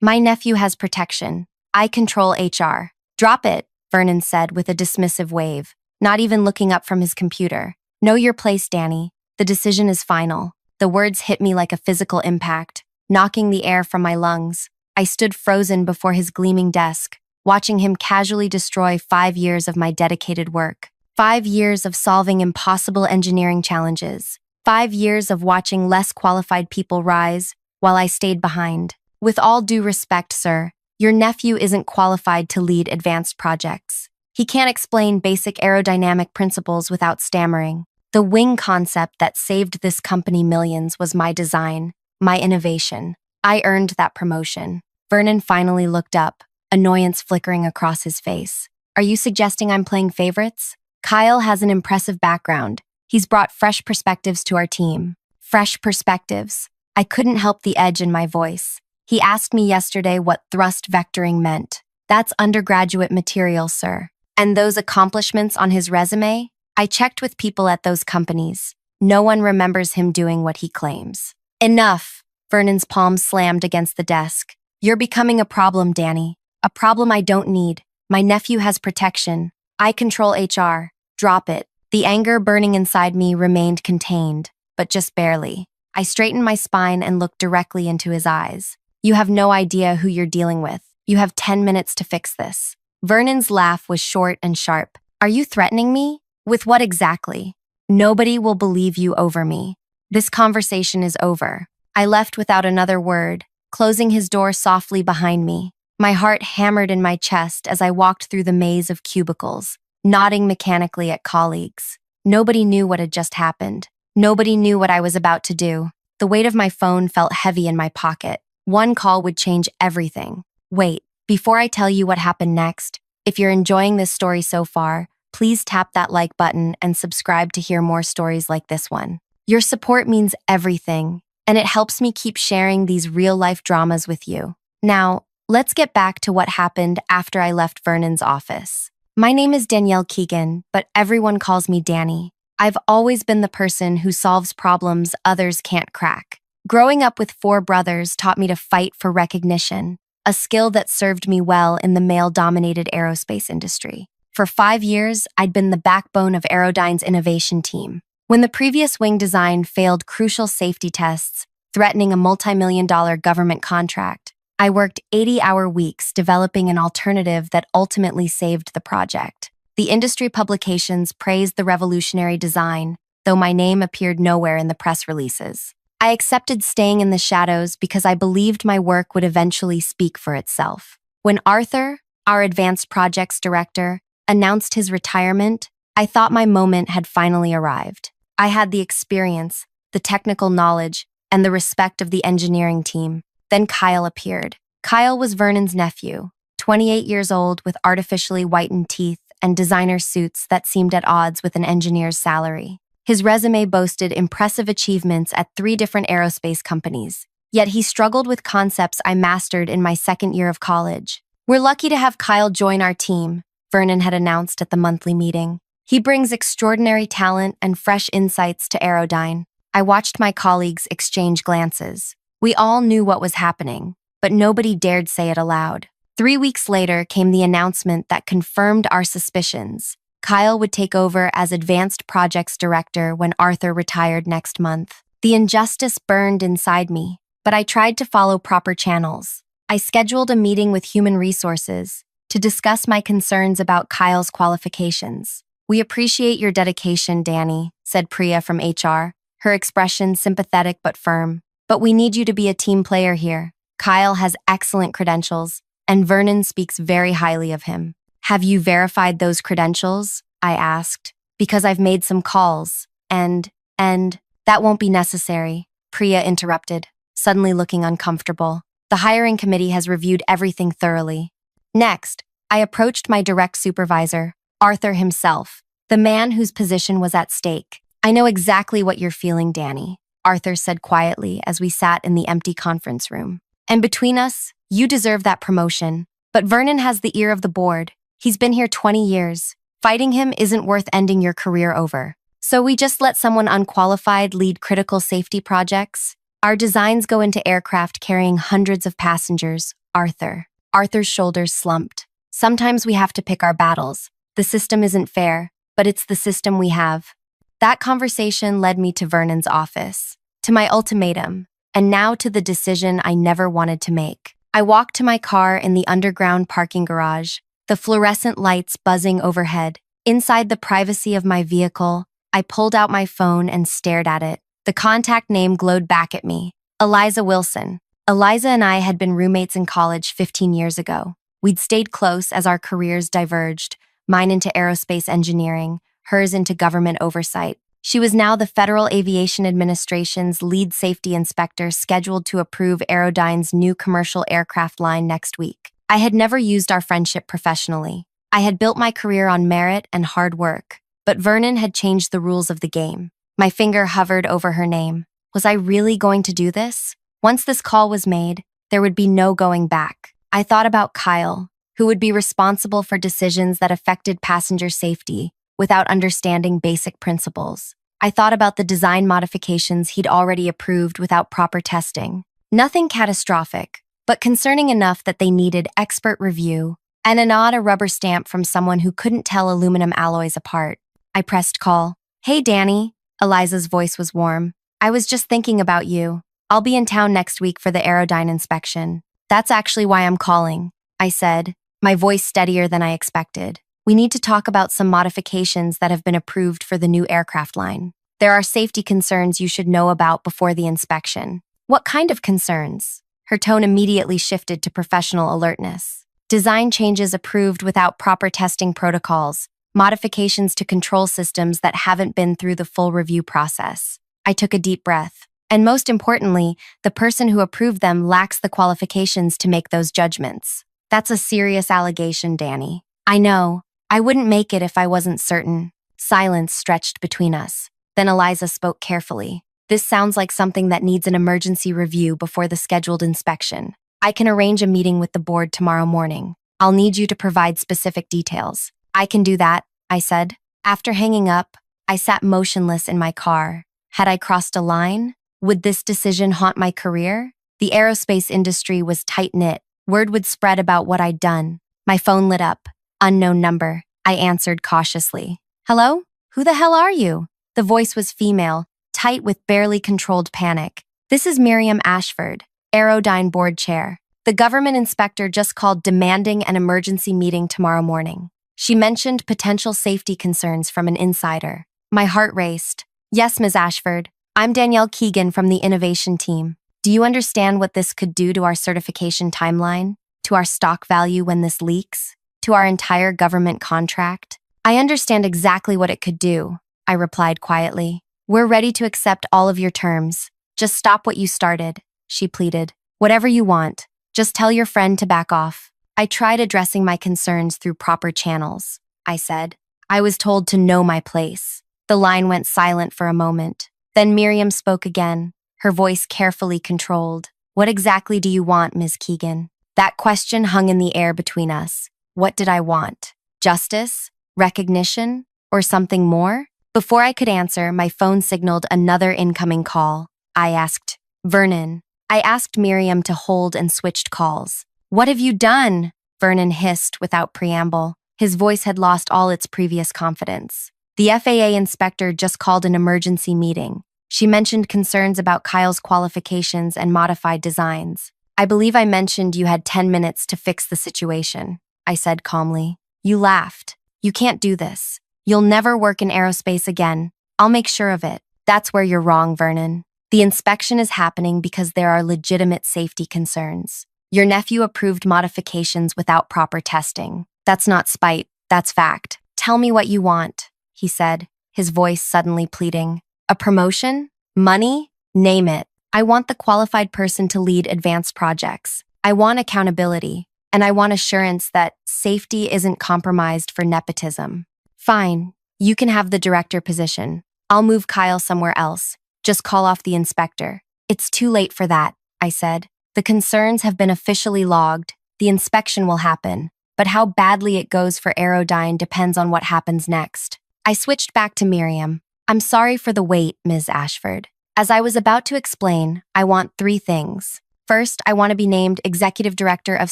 My nephew has protection. I control HR. Drop it, Vernon said with a dismissive wave, not even looking up from his computer. Know your place, Danny. The decision is final. The words hit me like a physical impact, knocking the air from my lungs. I stood frozen before his gleaming desk, watching him casually destroy 5 years of my dedicated work. 5 years of solving impossible engineering challenges. 5 years of watching less qualified people rise while I stayed behind. With all due respect, sir, your nephew isn't qualified to lead advanced projects. He can't explain basic aerodynamic principles without stammering. The wing concept that saved this company millions was my design, my innovation. I earned that promotion. Vernon finally looked up, annoyance flickering across his face. Are you suggesting I'm playing favorites? Kyle has an impressive background. He's brought fresh perspectives to our team. Fresh perspectives. I couldn't help the edge in my voice. He asked me yesterday what thrust vectoring meant. That's undergraduate material, sir. And those accomplishments on his resume? I checked with people at those companies. No one remembers him doing what he claims. Enough! Vernon's palm slammed against the desk. You're becoming a problem, Danny. A problem I don't need. My nephew has protection. I control HR. Drop it. The anger burning inside me remained contained, but just barely. I straightened my spine and looked directly into his eyes. You have no idea who you're dealing with. You have 10 minutes to fix this. Vernon's laugh was short and sharp. Are you threatening me? With what exactly? Nobody will believe you over me. This conversation is over. I left without another word, closing his door softly behind me. My heart hammered in my chest as I walked through the maze of cubicles, nodding mechanically at colleagues. Nobody knew what had just happened. Nobody knew what I was about to do. The weight of my phone felt heavy in my pocket. One call would change everything. Wait, before I tell you what happened next, if you're enjoying this story so far, please tap that like button and subscribe to hear more stories like this one. Your support means everything, and it helps me keep sharing these real-life dramas with you. Now, let's get back to what happened after I left Vernon's office. My name is Danielle Keegan, but everyone calls me Danny. I've always been the person who solves problems others can't crack. Growing up with 4 brothers taught me to fight for recognition, a skill that served me well in the male-dominated aerospace industry. For 5 years, I'd been the backbone of Aerodyne's innovation team. When the previous wing design failed crucial safety tests, threatening a multi-million-dollar government contract, I worked 80-hour weeks developing an alternative that ultimately saved the project. The industry publications praised the revolutionary design, though my name appeared nowhere in the press releases. I accepted staying in the shadows because I believed my work would eventually speak for itself. When Arthur, our advanced projects director, announced his retirement, I thought my moment had finally arrived. I had the experience, the technical knowledge, and the respect of the engineering team. Then Kyle appeared. Kyle was Vernon's nephew, 28 years old with artificially whitened teeth and designer suits that seemed at odds with an engineer's salary. His resume boasted impressive achievements at 3 different aerospace companies, yet he struggled with concepts I mastered in my second year of college. We're lucky to have Kyle join our team, Vernon had announced at the monthly meeting. He brings extraordinary talent and fresh insights to Aerodyne. I watched my colleagues exchange glances. We all knew what was happening, but nobody dared say it aloud. 3 weeks later came the announcement that confirmed our suspicions. Kyle would take over as Advanced Projects Director when Arthur retired next month. The injustice burned inside me, but I tried to follow proper channels. I scheduled a meeting with Human Resources to discuss my concerns about Kyle's qualifications. We appreciate your dedication, Danny, said Priya from HR, her expression sympathetic but firm. But we need you to be a team player here. Kyle has excellent credentials, and Vernon speaks very highly of him. Have you verified those credentials? I asked, because I've made some calls, and that won't be necessary, Priya interrupted, suddenly looking uncomfortable. The hiring committee has reviewed everything thoroughly. Next, I approached my direct supervisor, Arthur himself, the man whose position was at stake. I know exactly what you're feeling, Danny, Arthur said quietly as we sat in the empty conference room. And between us, you deserve that promotion. But Vernon has the ear of the board. He's been here 20 years. Fighting him isn't worth ending your career over. So we just let someone unqualified lead critical safety projects? Our designs go into aircraft carrying hundreds of passengers, Arthur. Arthur's shoulders slumped. Sometimes we have to pick our battles. The system isn't fair, but it's the system we have. That conversation led me to Vernon's office, to my ultimatum, and now to the decision I never wanted to make. I walked to my car in the underground parking garage, the fluorescent lights buzzing overhead. Inside the privacy of my vehicle, I pulled out my phone and stared at it. The contact name glowed back at me. Eliza Wilson. Eliza and I had been roommates in college 15 years ago. We'd stayed close as our careers diverged, mine into aerospace engineering, hers into government oversight. She was now the Federal Aviation Administration's lead safety inspector scheduled to approve Aerodyne's new commercial aircraft line next week. I had never used our friendship professionally. I had built my career on merit and hard work, but Vernon had changed the rules of the game. My finger hovered over her name. Was I really going to do this? Once this call was made, there would be no going back. I thought about Kyle, who would be responsible for decisions that affected passenger safety without understanding basic principles. I thought about the design modifications he'd already approved without proper testing. Nothing catastrophic, but concerning enough that they needed expert review and a rubber stamp from someone who couldn't tell aluminum alloys apart. I pressed call. Hey, Danny. Eliza's voice was warm. I was just thinking about you. I'll be in town next week for the Aerodyne inspection. That's actually why I'm calling, I said, my voice steadier than I expected. We need to talk about some modifications that have been approved for the new aircraft line. There are safety concerns you should know about before the inspection. What kind of concerns? Her tone immediately shifted to professional alertness. Design changes approved without proper testing protocols, modifications to control systems that haven't been through the full review process. I took a deep breath. And most importantly, the person who approved them lacks the qualifications to make those judgments. That's a serious allegation, Danny. I know. I wouldn't make it if I wasn't certain. Silence stretched between us. Then Eliza spoke carefully. This sounds like something that needs an emergency review before the scheduled inspection. I can arrange a meeting with the board tomorrow morning. I'll need you to provide specific details. I can do that, I said. After hanging up, I sat motionless in my car. Had I crossed a line? Would this decision haunt my career? The aerospace industry was tight-knit. Word would spread about what I'd done. My phone lit up. Unknown number. I answered cautiously. Hello? Who the hell are you? The voice was female, tight with barely controlled panic. This is Miriam Ashford, Aerodyne board chair. The government inspector just called demanding an emergency meeting tomorrow morning. She mentioned potential safety concerns from an insider. My heart raced. Yes, Ms. Ashford. I'm Danielle Keegan from the innovation team. Do you understand what this could do to our certification timeline? To our stock value when this leaks? To our entire government contract? I understand exactly what it could do, I replied quietly. We're ready to accept all of your terms. Just stop what you started, she pleaded. Whatever you want. Just tell your friend to back off. I tried addressing my concerns through proper channels, I said. I was told to know my place. The line went silent for a moment. Then Miriam spoke again, her voice carefully controlled. What exactly do you want, Ms. Keegan? That question hung in the air between us. What did I want? Justice? Recognition? Or something more? Before I could answer, my phone signaled another incoming call. I asked, Vernon. I asked Miriam to hold and switched calls. What have you done? Vernon hissed without preamble. His voice had lost all its previous confidence. The FAA inspector just called an emergency meeting. She mentioned concerns about Kyle's qualifications and modified designs. I believe I mentioned you had 10 minutes to fix the situation, I said calmly. You laughed. You can't do this. You'll never work in aerospace again. I'll make sure of it. That's where you're wrong, Vernon. The inspection is happening because there are legitimate safety concerns. Your nephew approved modifications without proper testing. That's not spite. That's fact. Tell me what you want, he said, his voice suddenly pleading. A promotion? Money? Name it. I want the qualified person to lead advanced projects. I want accountability, and I want assurance that safety isn't compromised for nepotism. Fine, you can have the director position. I'll move Kyle somewhere else. Just call off the inspector. It's too late for that, I said. The concerns have been officially logged. The inspection will happen, but how badly it goes for Aerodyne depends on what happens next. I switched back to Miriam. I'm sorry for the wait, Ms. Ashford. As I was about to explain, I want 3 things. First, I want to be named Executive Director of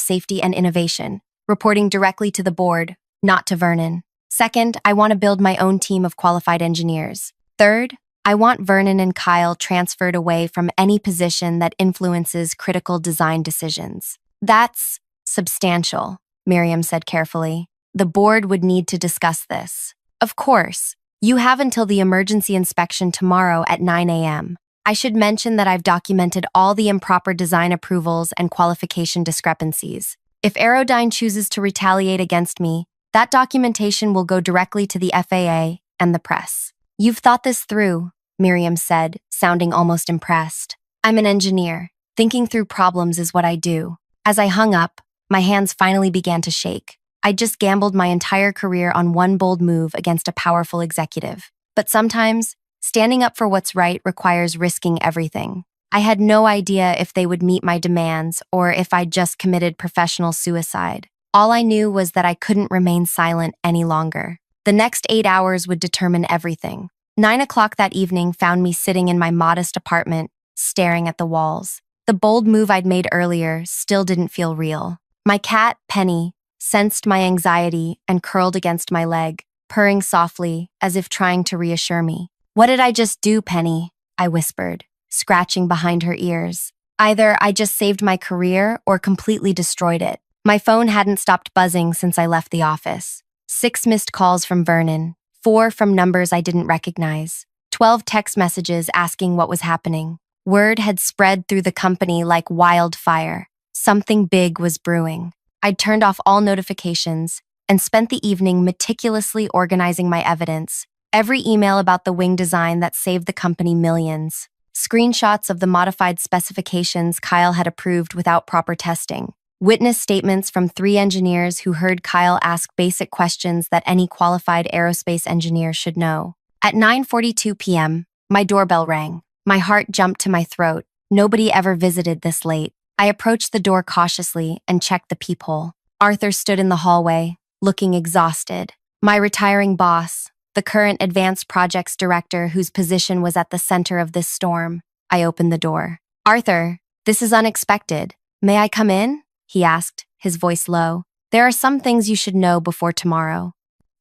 Safety and Innovation, reporting directly to the board, not to Vernon. Second, I want to build my own team of qualified engineers. Third, I want Vernon and Kyle transferred away from any position that influences critical design decisions. That's substantial, Miriam said carefully. The board would need to discuss this. Of course. You have until the emergency inspection tomorrow at 9 a.m. I should mention that I've documented all the improper design approvals and qualification discrepancies. If Aerodyne chooses to retaliate against me, that documentation will go directly to the FAA and the press. You've thought this through, Miriam said, sounding almost impressed. I'm an engineer. Thinking through problems is what I do. As I hung up, my hands finally began to shake. I'd just gambled my entire career on one bold move against a powerful executive. But sometimes, standing up for what's right requires risking everything. I had no idea if they would meet my demands or if I'd just committed professional suicide. All I knew was that I couldn't remain silent any longer. The next 8 hours would determine everything. 9 o'clock that evening found me sitting in my modest apartment, staring at the walls. The bold move I'd made earlier still didn't feel real. My cat, Penny, sensed my anxiety and curled against my leg, purring softly as if trying to reassure me. What did I just do, Penny? I whispered, scratching behind her ears. Either I just saved my career or completely destroyed it. My phone hadn't stopped buzzing since I left the office. 6 missed calls from Vernon, 4 from numbers I didn't recognize, 12 text messages asking what was happening. Word had spread through the company like wildfire. Something big was brewing. I'd turned off all notifications and spent the evening meticulously organizing my evidence. Every email about the wing design that saved the company millions. Screenshots of the modified specifications Kyle had approved without proper testing. Witness statements from 3 engineers who heard Kyle ask basic questions that any qualified aerospace engineer should know. At 9:42 p.m., my doorbell rang. My heart jumped to my throat. Nobody ever visited this late. I approached the door cautiously and checked the peephole. Arthur stood in the hallway, looking exhausted. My retiring boss, the current advanced projects director whose position was at the center of this storm. I opened the door. Arthur, this is unexpected. May I come in? He asked, his voice low. There are some things you should know before tomorrow.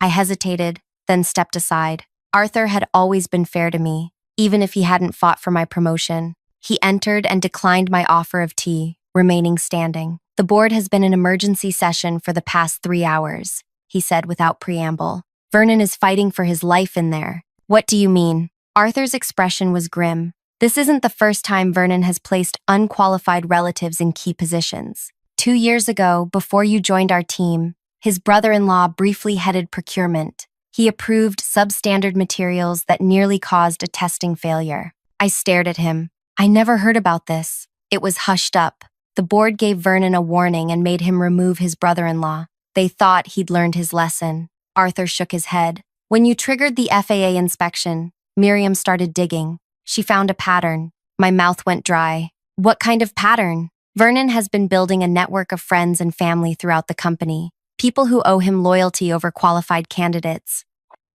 I hesitated, then stepped aside. Arthur had always been fair to me, even if he hadn't fought for my promotion. He entered and declined my offer of tea, remaining standing. The board has been in emergency session for the past 3 hours, he said without preamble. Vernon is fighting for his life in there. What do you mean? Arthur's expression was grim. This isn't the first time Vernon has placed unqualified relatives in key positions. 2 years ago, before you joined our team, his brother-in-law briefly headed procurement. He approved substandard materials that nearly caused a testing failure. I stared at him. I never heard about this. It was hushed up. The board gave Vernon a warning and made him remove his brother-in-law. They thought he'd learned his lesson. Arthur shook his head. When you triggered the FAA inspection, Miriam started digging. She found a pattern. My mouth went dry. What kind of pattern? Vernon has been building a network of friends and family throughout the company, people who owe him loyalty over qualified candidates.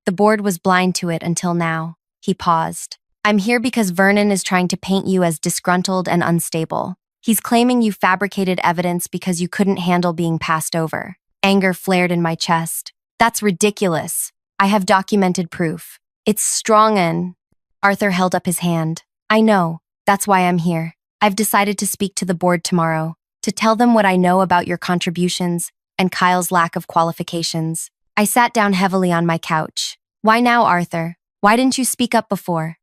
The board was blind to it until now. He paused. I'm here because Vernon is trying to paint you as disgruntled and unstable. He's claiming you fabricated evidence because you couldn't handle being passed over. Anger flared in my chest. That's ridiculous. I have documented proof. It's strong and... Arthur held up his hand. I know. That's why I'm here. I've decided to speak to the board tomorrow, to tell them what I know about your contributions and Kyle's lack of qualifications. I sat down heavily on my couch. Why now, Arthur? Why didn't you speak up before?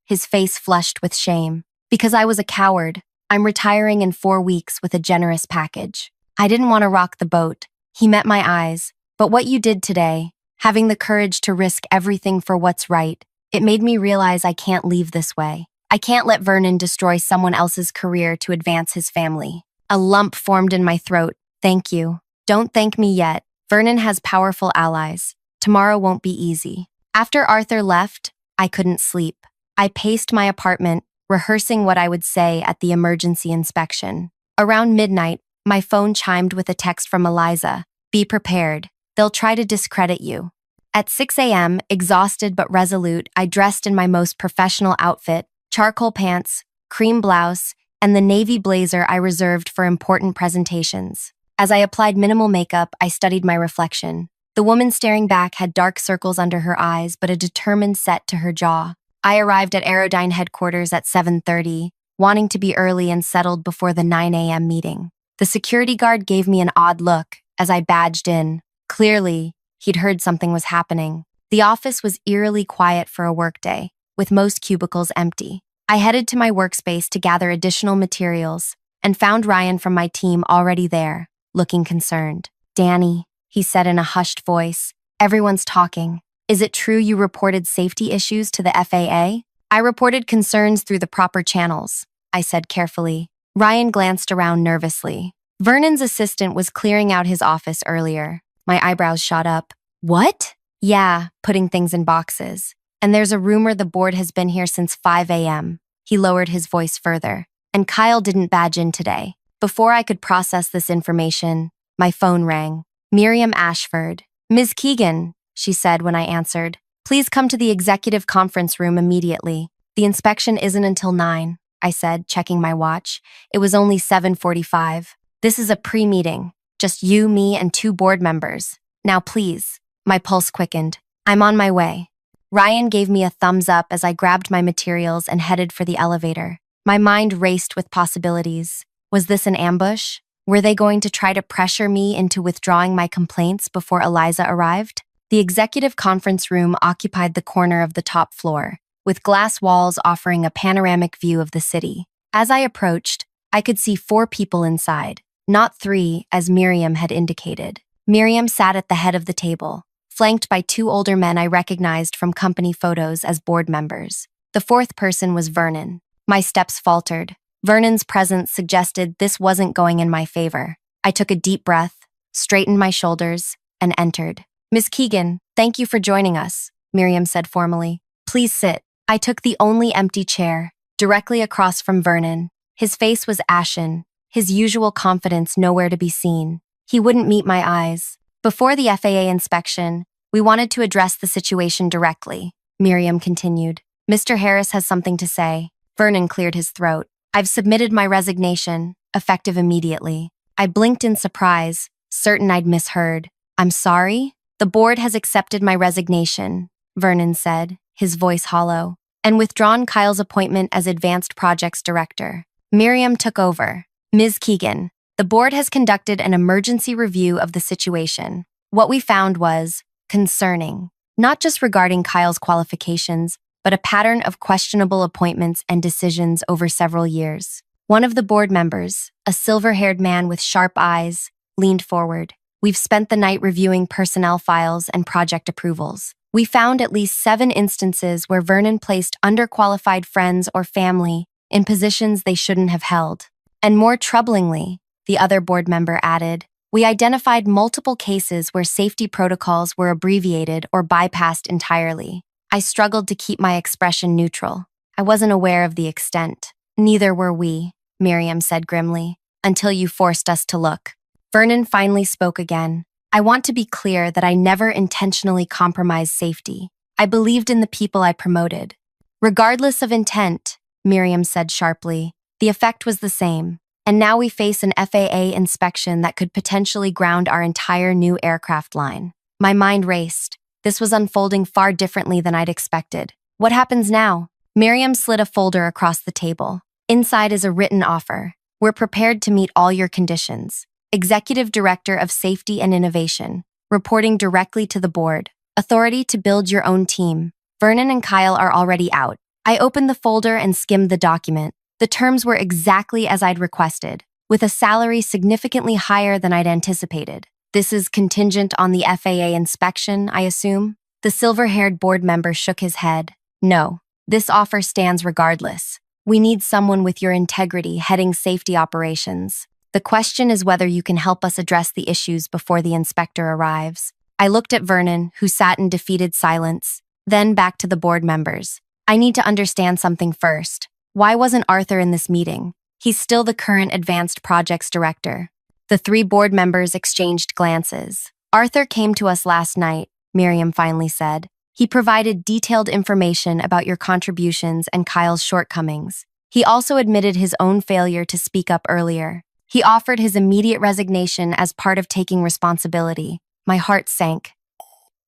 His face flushed with shame. Because I was a coward. I'm retiring in 4 weeks with a generous package. I didn't want to rock the boat. He met my eyes. But what you did today, having the courage to risk everything for what's right, it made me realize I can't leave this way. I can't let Vernon destroy someone else's career to advance his family. A lump formed in my throat. Thank you. Don't thank me yet. Vernon has powerful allies. Tomorrow won't be easy. After Arthur left, I couldn't sleep. I paced my apartment, rehearsing what I would say at the emergency inspection. Around midnight, my phone chimed with a text from Eliza. Be prepared. They'll try to discredit you. At 6 a.m., exhausted but resolute, I dressed in my most professional outfit, charcoal pants, cream blouse, and the navy blazer I reserved for important presentations. As I applied minimal makeup, I studied my reflection. The woman staring back had dark circles under her eyes, but a determined set to her jaw. I arrived at Aerodyne headquarters at 7:30, wanting to be early and settled before the 9 a.m. meeting. The security guard gave me an odd look as I badged in. Clearly, he'd heard something was happening. The office was eerily quiet for a workday, with most cubicles empty. I headed to my workspace to gather additional materials and found Ryan from my team already there, looking concerned. "Danny," he said in a hushed voice, "everyone's talking. Is it true you reported safety issues to the FAA?" "I reported concerns through the proper channels," I said carefully. Ryan glanced around nervously. Vernon's assistant was clearing out his office earlier. My eyebrows shot up. "What?" "Yeah, putting things in boxes. And there's a rumor the board has been here since 5 a.m. He lowered his voice further. "And Kyle didn't badge in today." Before I could process this information, my phone rang. Miriam Ashford. "Ms. Keegan," she said when I answered. "Please come to the executive conference room immediately. The inspection isn't until 9, I said, checking my watch. It was only 7:45. "This is a pre-meeting. Just you, me, and 2 board members. Now please." My pulse quickened. "I'm on my way." Ryan gave me a thumbs up as I grabbed my materials and headed for the elevator. My mind raced with possibilities. Was this an ambush? Were they going to try to pressure me into withdrawing my complaints before Eliza arrived? The executive conference room occupied the corner of the top floor, with glass walls offering a panoramic view of the city. As I approached, I could see 4 people inside, not 3, as Miriam had indicated. Miriam sat at the head of the table, flanked by 2 older men I recognized from company photos as board members. The 4th person was Vernon. My steps faltered. Vernon's presence suggested this wasn't going in my favor. I took a deep breath, straightened my shoulders, and entered. "Ms. Keegan, thank you for joining us," Miriam said formally. "Please sit." I took the only empty chair, directly across from Vernon. His face was ashen, his usual confidence nowhere to be seen. He wouldn't meet my eyes. "Before the FAA inspection, we wanted to address the situation directly," Miriam continued. "Mr. Harris has something to say." Vernon cleared his throat. "I've submitted my resignation, effective immediately." I blinked in surprise, certain I'd misheard. "I'm sorry?" "The board has accepted my resignation," Vernon said, his voice hollow, "and withdrawn Kyle's appointment as Advanced Projects Director." Miriam took over. "Ms. Keegan, the board has conducted an emergency review of the situation. What we found was concerning, not just regarding Kyle's qualifications, but a pattern of questionable appointments and decisions over several years." One of the board members, a silver-haired man with sharp eyes, leaned forward. "We've spent the night reviewing personnel files and project approvals. We found at least 7 instances where Vernon placed underqualified friends or family in positions they shouldn't have held. And more troublingly," the other board member added, "we identified multiple cases where safety protocols were abbreviated or bypassed entirely." I struggled to keep my expression neutral. I wasn't aware of the extent. "Neither were we," Miriam said grimly, "until you forced us to look." Vernon finally spoke again. "I want to be clear that I never intentionally compromised safety. I believed in the people I promoted." "Regardless of intent," Miriam said sharply, "the effect was the same. And now we face an FAA inspection that could potentially ground our entire new aircraft line." My mind raced. This was unfolding far differently than I'd expected. "What happens now?" Miriam slid a folder across the table. "Inside is a written offer. We're prepared to meet all your conditions. Executive Director of Safety and Innovation, reporting directly to the board. Authority to build your own team. Vernon and Kyle are already out." I opened the folder and skimmed the document. The terms were exactly as I'd requested, with a salary significantly higher than I'd anticipated. "This is contingent on the FAA inspection, I assume?" The silver-haired board member shook his head. "No, this offer stands regardless. We need someone with your integrity heading safety operations. The question is whether you can help us address the issues before the inspector arrives." I looked at Vernon, who sat in defeated silence, then back to the board members. "I need to understand something first. Why wasn't Arthur in this meeting? He's still the current Advanced Projects Director." The 3 board members exchanged glances. "Arthur came to us last night," Miriam finally said. "He provided detailed information about your contributions and Kyle's shortcomings. He also admitted his own failure to speak up earlier. He offered his immediate resignation as part of taking responsibility. My heart sank.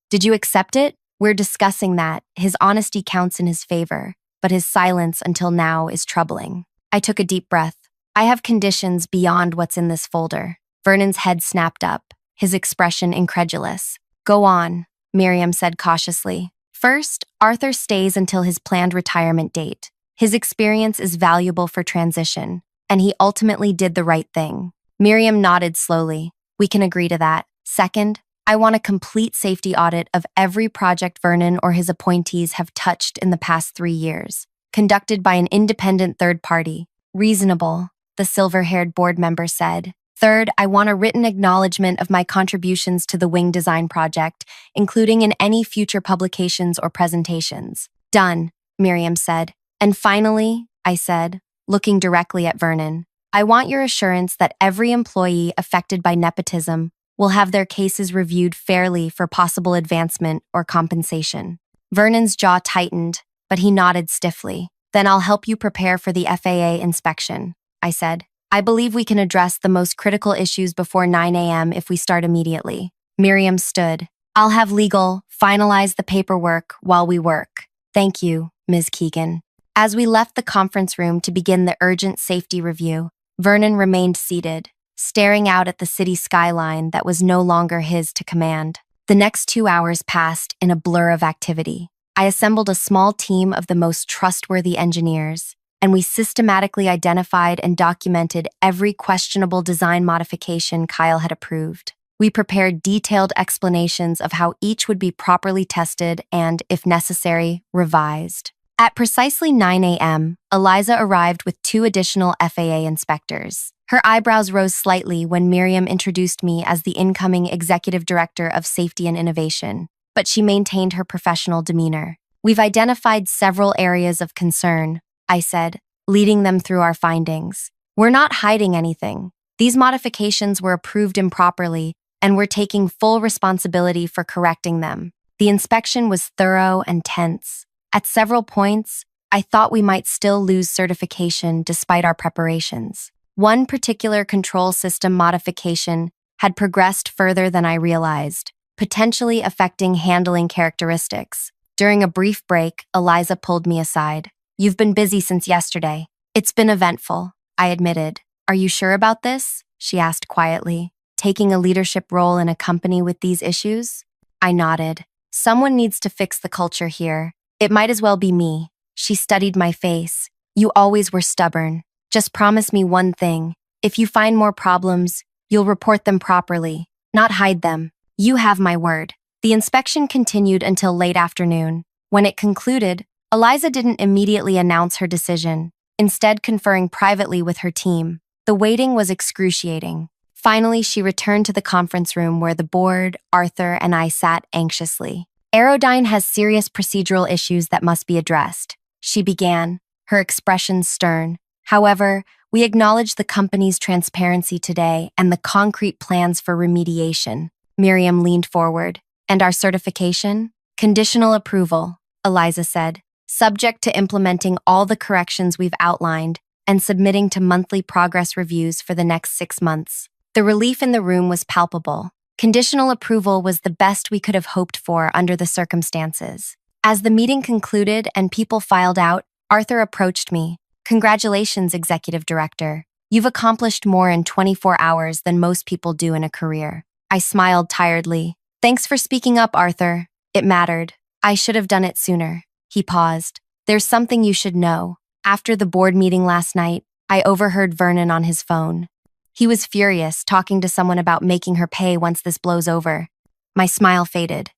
Did you accept it? We're discussing that. His honesty counts in his favor, but his silence until now is troubling. I took a deep breath. I have conditions beyond what's in this folder. Vernon's head snapped up, his expression incredulous. Go on, Miriam said cautiously. First, Arthur stays until his planned retirement date. His experience is valuable for transition, and he ultimately did the right thing. Miriam nodded slowly. We can agree to that. Second, I want a complete safety audit of every project Vernon or his appointees have touched in the past 3 years, conducted by an independent third party. Reasonable, the silver-haired board member said. Third, I want a written acknowledgement of my contributions to the wing design project, including in any future publications or presentations. Done, Miriam said. And finally, I said, looking directly at Vernon, I want your assurance that every employee affected by nepotism will have their cases reviewed fairly for possible advancement or compensation. Vernon's jaw tightened, but he nodded stiffly. Then I'll help you prepare for the FAA inspection, I said. I believe we can address the most critical issues before 9 a.m. if we start immediately. Miriam stood. I'll have legal finalize the paperwork while we work. Thank you, Ms. Keegan. As we left the conference room to begin the urgent safety review, Vernon remained seated, staring out at the city skyline that was no longer his to command. The next 2 hours passed in a blur of activity. I assembled a small team of the most trustworthy engineers, and we systematically identified and documented every questionable design modification Kyle had approved. We prepared detailed explanations of how each would be properly tested and, if necessary, revised. At precisely 9 a.m., Eliza arrived with 2 additional FAA inspectors. Her eyebrows rose slightly when Miriam introduced me as the incoming Executive Director of Safety and Innovation, but she maintained her professional demeanor. We've identified several areas of concern, I said, leading them through our findings. We're not hiding anything. These modifications were approved improperly, and we're taking full responsibility for correcting them. The inspection was thorough and tense. At several points, I thought we might still lose certification despite our preparations. One particular control system modification had progressed further than I realized, potentially affecting handling characteristics. During a brief break, Eliza pulled me aside. You've been busy since yesterday. It's been eventful, I admitted. Are you sure about this? She asked quietly. Taking a leadership role in a company with these issues? I nodded. Someone needs to fix the culture here. It might as well be me. She studied my face. You always were stubborn. Just promise me one thing. If you find more problems, you'll report them properly, not hide them. You have my word. The inspection continued until late afternoon. When it concluded, Eliza didn't immediately announce her decision, instead conferring privately with her team. The waiting was excruciating. Finally, she returned to the conference room where the board, Arthur, and I sat anxiously. Aerodyne has serious procedural issues that must be addressed, she began, her expression stern. However, we acknowledge the company's transparency today and the concrete plans for remediation. Miriam leaned forward. And our certification? Conditional approval, Eliza said, subject to implementing all the corrections we've outlined and submitting to monthly progress reviews for the next 6 months. The relief in the room was palpable. Conditional approval was the best we could have hoped for under the circumstances. As the meeting concluded and people filed out, Arthur approached me. Congratulations, Executive Director. You've accomplished more in 24 hours than most people do in a career. I smiled tiredly. Thanks for speaking up, Arthur. It mattered. I should have done it sooner. He paused. There's something you should know. After the board meeting last night, I overheard Vernon on his phone. He was furious, talking to someone about making her pay once this blows over. My smile faded.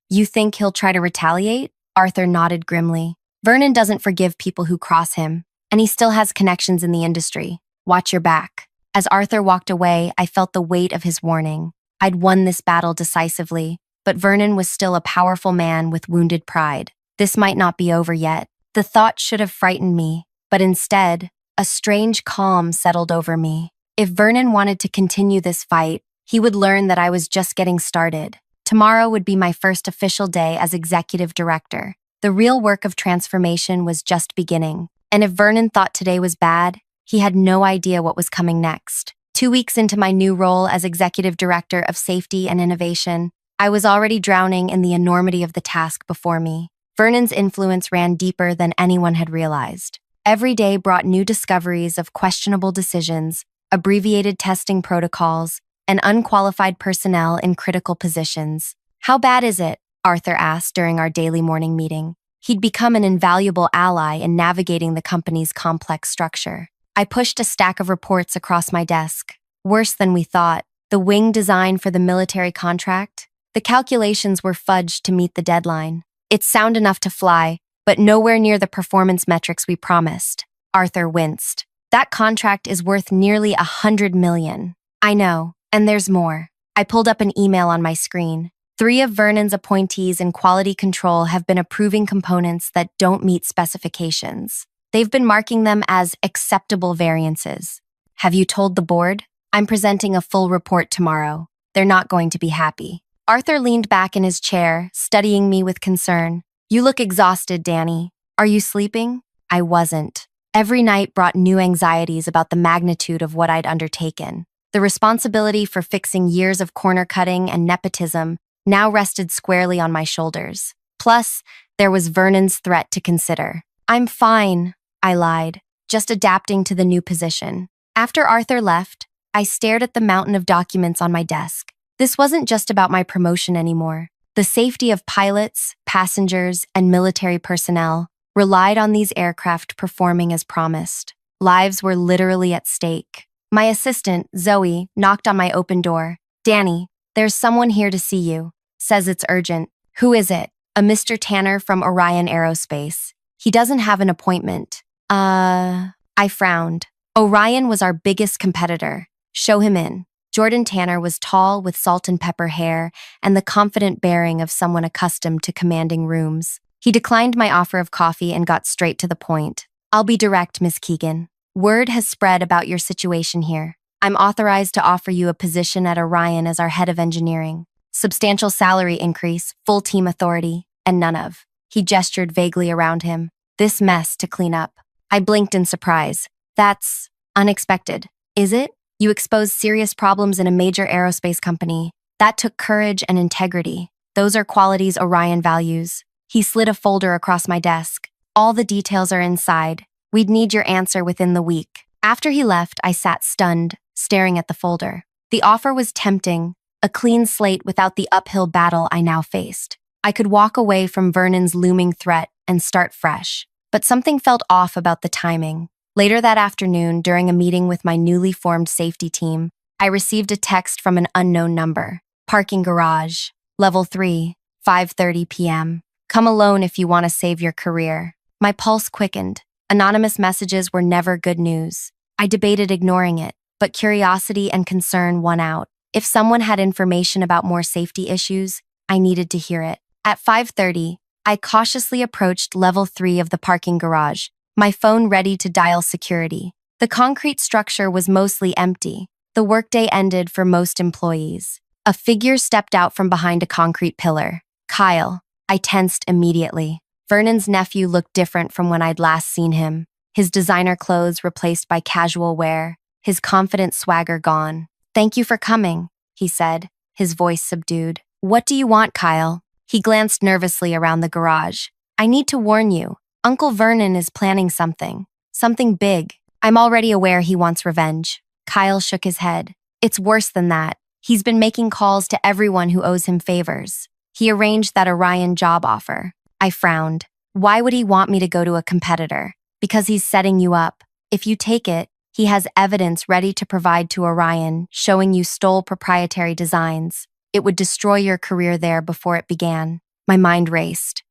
You think he'll try to retaliate? Arthur nodded grimly. Vernon doesn't forgive people who cross him, and he still has connections in the industry. Watch your back. As Arthur walked away, I felt the weight of his warning. I'd won this battle decisively, but Vernon was still a powerful man with wounded pride. This might not be over yet. The thought should have frightened me, but instead, a strange calm settled over me. If Vernon wanted to continue this fight, he would learn that I was just getting started. Tomorrow would be my first official day as executive director. The real work of transformation was just beginning, And if Vernon thought today was bad, he had no idea what was coming next. 2 weeks into my new role as Executive Director of Safety and Innovation, I was already drowning in the enormity of the task before me. Vernon's influence ran deeper than anyone had realized. Every day brought new discoveries of questionable decisions, abbreviated testing protocols, and unqualified personnel in critical positions. "How bad is it?" Arthur asked during our daily morning meeting. He'd become an invaluable ally in navigating the company's complex structure. I pushed a stack of reports across my desk. Worse than we thought. The wing design for the military contract? The calculations were fudged to meet the deadline. It's sound enough to fly, but nowhere near the performance metrics we promised. Arthur winced. That contract is worth nearly $100 million. I know, and there's more. I pulled up an email on my screen. 3 of Vernon's appointees in quality control have been approving components that don't meet specifications. They've been marking them as acceptable variances. Have you told the board? I'm presenting a full report tomorrow. They're not going to be happy. Arthur leaned back in his chair, studying me with concern. You look exhausted, Danny. Are you sleeping? I wasn't. Every night brought new anxieties about the magnitude of what I'd undertaken. The responsibility for fixing years of corner cutting and nepotism now rested squarely on my shoulders. Plus, there was Vernon's threat to consider. I'm fine, I lied, just adapting to the new position. After Arthur left, I stared at the mountain of documents on my desk. This wasn't just about my promotion anymore. The safety of pilots, passengers, and military personnel relied on these aircraft performing as promised. Lives were literally at stake. My assistant, Zoe, knocked on my open door. Danny, there's someone here to see you. Says it's urgent. Who is it? A Mr. Tanner from Orion Aerospace. He doesn't have an appointment. I frowned. Orion was our biggest competitor. Show him in. Jordan Tanner was tall with salt and pepper hair and the confident bearing of someone accustomed to commanding rooms. He declined my offer of coffee and got straight to the point. I'll be direct, Miss Keegan. Word has spread about your situation here. I'm authorized to offer you a position at Orion as our head of engineering. Substantial salary increase, full team authority, and none of. He gestured vaguely around him. This mess to clean up. I blinked in surprise. That's unexpected. Is it? You exposed serious problems in a major aerospace company. That took courage and integrity. Those are qualities Orion values. He slid a folder across my desk. All the details are inside. We'd need your answer within the week. After he left, I sat stunned, staring at the folder. The offer was tempting, a clean slate without the uphill battle I now faced. I could walk away from Vernon's looming threat and start fresh. But something felt off about the timing. Later that afternoon, during a meeting with my newly formed safety team, I received a text from an unknown number. Parking garage, level 3, 5:30 p.m. Come alone if you want to save your career. My pulse quickened. Anonymous messages were never good news. I debated ignoring it, but curiosity and concern won out. If someone had information about more safety issues, I needed to hear it. At 5:30, I cautiously approached level 3 of the parking garage, my phone ready to dial security. The concrete structure was mostly empty. The workday ended for most employees. A figure stepped out from behind a concrete pillar. Kyle. I tensed immediately. Vernon's nephew looked different from when I'd last seen him. His designer clothes replaced by casual wear, his confident swagger gone. Thank you for coming, he said, his voice subdued. What do you want, Kyle? He glanced nervously around the garage. I need to warn you. Uncle Vernon is planning something. Something big. I'm already aware he wants revenge. Kyle shook his head. It's worse than that. He's been making calls to everyone who owes him favors. He arranged that Orion job offer. I frowned. Why would he want me to go to a competitor? Because he's setting you up. If you take it, he has evidence ready to provide to Orion showing you stole proprietary designs. It would destroy your career there before it began. My mind raced.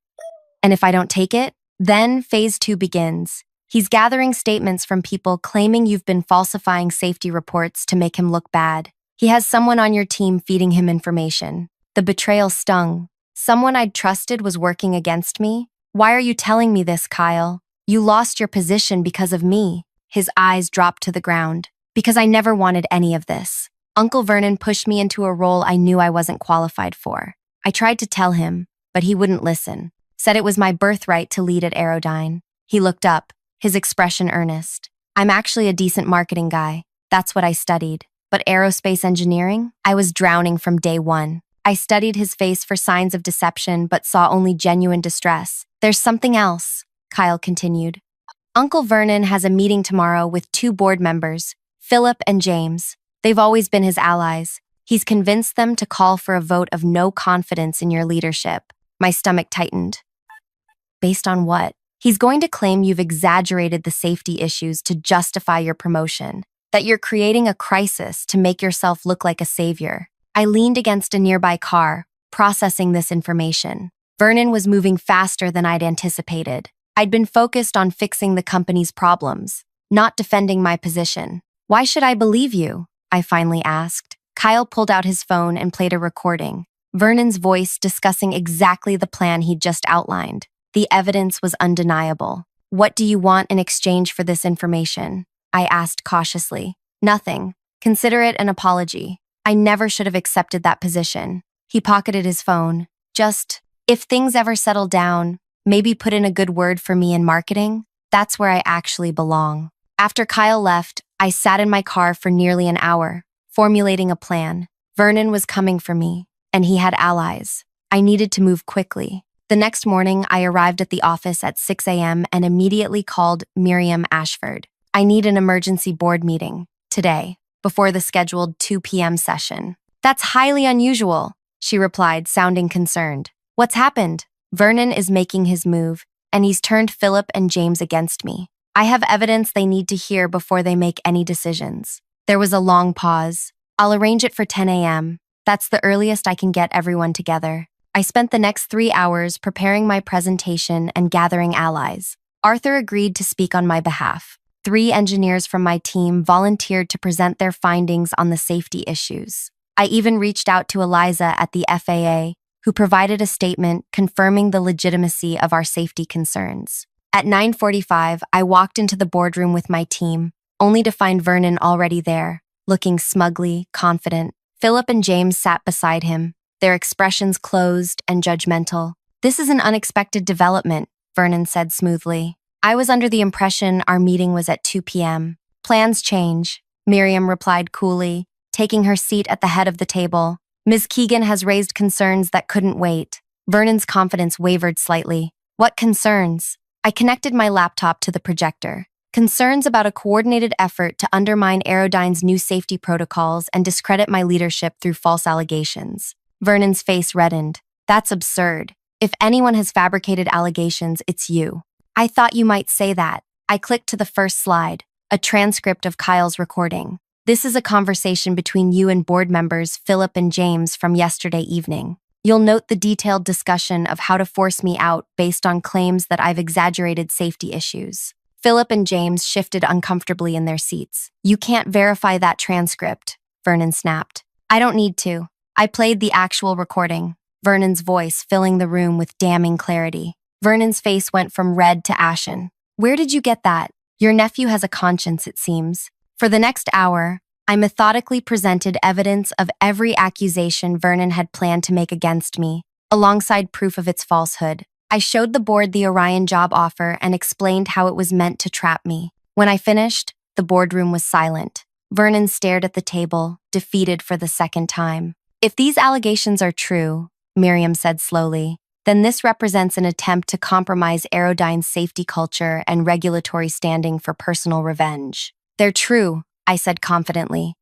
And if I don't take it? Then phase 2 begins. He's gathering statements from people claiming you've been falsifying safety reports to make him look bad. He has someone on your team feeding him information. The betrayal stung. Someone I'd trusted was working against me? Why are you telling me this, Kyle? You lost your position because of me. His eyes dropped to the ground. Because I never wanted any of this. Uncle Vernon pushed me into a role I knew I wasn't qualified for. I tried to tell him, but he wouldn't listen. Said it was my birthright to lead at Aerodyne. He looked up, his expression earnest. I'm actually a decent marketing guy. That's what I studied. But aerospace engineering? I was drowning from day one. I studied his face for signs of deception, but saw only genuine distress. There's something else, Kyle continued. Uncle Vernon has a meeting tomorrow with 2 board members, Philip and James. They've always been his allies. He's convinced them to call for a vote of no confidence in your leadership. My stomach tightened. Based on what? He's going to claim you've exaggerated the safety issues to justify your promotion, that you're creating a crisis to make yourself look like a savior. I leaned against a nearby car, processing this information. Vernon was moving faster than I'd anticipated. I'd been focused on fixing the company's problems, not defending my position. Why should I believe you? I finally asked. Kyle pulled out his phone and played a recording. Vernon's voice discussing exactly the plan he'd just outlined. The evidence was undeniable. What do you want in exchange for this information? I asked cautiously. Nothing. Consider it an apology. I never should have accepted that position. He pocketed his phone. Just, if things ever settle down, maybe put in a good word for me in marketing. That's where I actually belong. After Kyle left, I sat in my car for nearly an hour, formulating a plan. Vernon was coming for me, and he had allies. I needed to move quickly. The next morning, I arrived at the office at 6 a.m. and immediately called Miriam Ashford. I need an emergency board meeting, today, before the scheduled 2 p.m. session. That's highly unusual, she replied, sounding concerned. What's happened? Vernon is making his move, and he's turned Philip and James against me. I have evidence they need to hear before they make any decisions. There was a long pause. I'll arrange it for 10 a.m. That's the earliest I can get everyone together. I spent the next 3 hours preparing my presentation and gathering allies. Arthur agreed to speak on my behalf. 3 engineers from my team volunteered to present their findings on the safety issues. I even reached out to Eliza at the FAA, who provided a statement confirming the legitimacy of our safety concerns. At 9:45, I walked into the boardroom with my team, only to find Vernon already there, looking smugly confident. Philip and James sat beside him, their expressions closed and judgmental. This is an unexpected development, Vernon said smoothly. I was under the impression our meeting was at 2 p.m. Plans change, Miriam replied coolly, taking her seat at the head of the table. Ms. Keegan has raised concerns that couldn't wait. Vernon's confidence wavered slightly. What concerns? I connected my laptop to the projector. Concerns about a coordinated effort to undermine Aerodyne's new safety protocols and discredit my leadership through false allegations. Vernon's face reddened. That's absurd. If anyone has fabricated allegations, it's you. I thought you might say that. I clicked to the first slide, a transcript of Kyle's recording. This is a conversation between you and board members Philip and James from yesterday evening. You'll note the detailed discussion of how to force me out based on claims that I've exaggerated safety issues. Philip and James shifted uncomfortably in their seats. You can't verify that transcript, Vernon snapped. I don't need to. I played the actual recording, Vernon's voice filling the room with damning clarity. Vernon's face went from red to ashen. Where did you get that? Your nephew has a conscience, it seems. For the next hour, I methodically presented evidence of every accusation Vernon had planned to make against me, alongside proof of its falsehood. I showed the board the Orion job offer and explained how it was meant to trap me. When I finished, the boardroom was silent. Vernon stared at the table, defeated for the second time. If these allegations are true, Miriam said slowly, then this represents an attempt to compromise Aerodyne's safety culture and regulatory standing for personal revenge. They're true, I said confidently.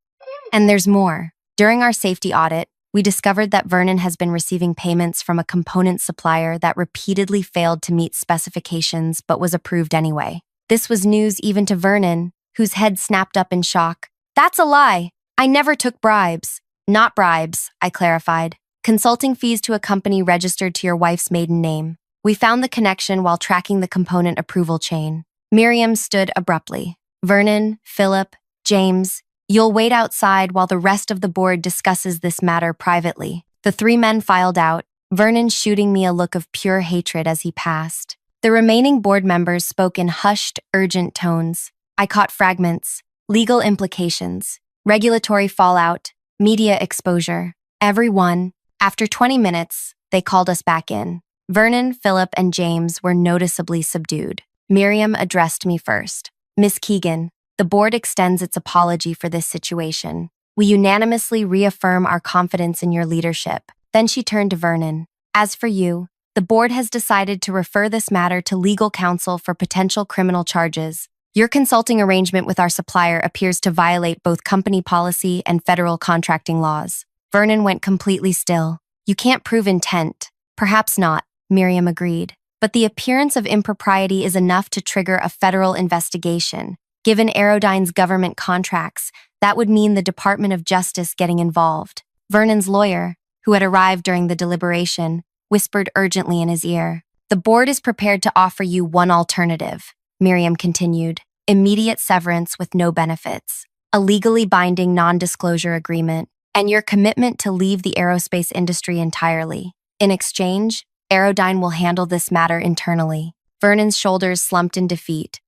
And there's more. During our safety audit, we discovered that Vernon has been receiving payments from a component supplier that repeatedly failed to meet specifications but was approved anyway. This was news even to Vernon, whose head snapped up in shock. That's a lie. I never took bribes. Not bribes, I clarified. Consulting fees to a company registered to your wife's maiden name. We found the connection while tracking the component approval chain. Miriam stood abruptly. Vernon, Philip, James, you'll wait outside while the rest of the board discusses this matter privately. The 3 men filed out, Vernon shooting me a look of pure hatred as he passed. The remaining board members spoke in hushed, urgent tones. I caught fragments, legal implications, regulatory fallout, media exposure. Everyone. After 20 minutes, they called us back in. Vernon, Philip, and James were noticeably subdued. Miriam addressed me first. Miss Keegan, the board extends its apology for this situation. We unanimously reaffirm our confidence in your leadership. Then she turned to Vernon. As for you, the board has decided to refer this matter to legal counsel for potential criminal charges. Your consulting arrangement with our supplier appears to violate both company policy and federal contracting laws. Vernon went completely still. You can't prove intent. Perhaps not, Miriam agreed. But the appearance of impropriety is enough to trigger a federal investigation. Given Aerodyne's government contracts, that would mean the Department of Justice getting involved. Vernon's lawyer, who had arrived during the deliberation, whispered urgently in his ear. The board is prepared to offer you one alternative, Miriam continued. Immediate severance with no benefits, a legally binding non-disclosure agreement, and your commitment to leave the aerospace industry entirely. In exchange, Aerodyne will handle this matter internally. Vernon's shoulders slumped in defeat.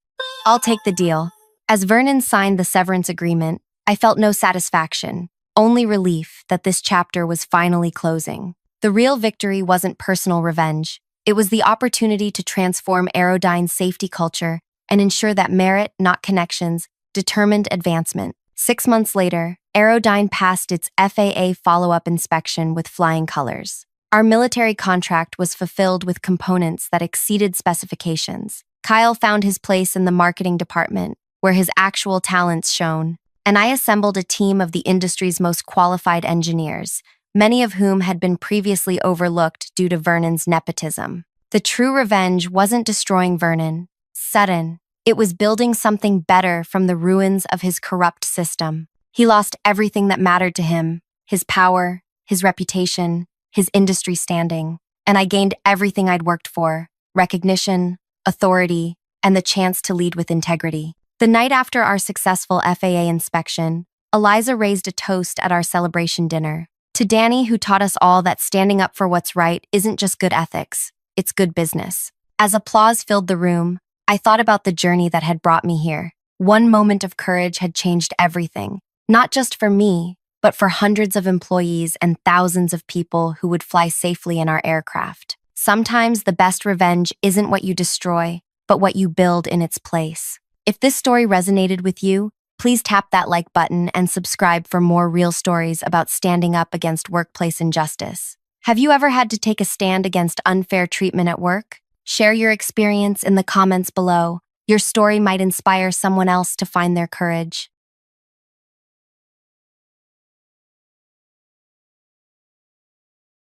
I'll take the deal. As Vernon signed the severance agreement, I felt no satisfaction, only relief that this chapter was finally closing. The real victory wasn't personal revenge. It was the opportunity to transform Aerodyne's safety culture and ensure that merit, not connections, determined advancement. 6 months later, Aerodyne passed its FAA follow-up inspection with flying colors. Our military contract was fulfilled with components that exceeded specifications. Kyle found his place in the marketing department, where his actual talents shone, and I assembled a team of the industry's most qualified engineers, many of whom had been previously overlooked due to Vernon's nepotism. The true revenge wasn't destroying Vernon. Sudden. It was building something better from the ruins of his corrupt system. He lost everything that mattered to him, his power, his reputation, his industry standing, and I gained everything I'd worked for: recognition, authority, and the chance to lead with integrity. The night after our successful FAA inspection, Eliza raised a toast at our celebration dinner. To Danny, who taught us all that standing up for what's right isn't just good ethics, it's good business. As applause filled the room, I thought about the journey that had brought me here. One moment of courage had changed everything, not just for me, but for hundreds of employees and thousands of people who would fly safely in our aircraft. Sometimes the best revenge isn't what you destroy, but what you build in its place. If this story resonated with you, please tap that like button and subscribe for more real stories about standing up against workplace injustice. Have you ever had to take a stand against unfair treatment at work? Share your experience in the comments below. Your story might inspire someone else to find their courage.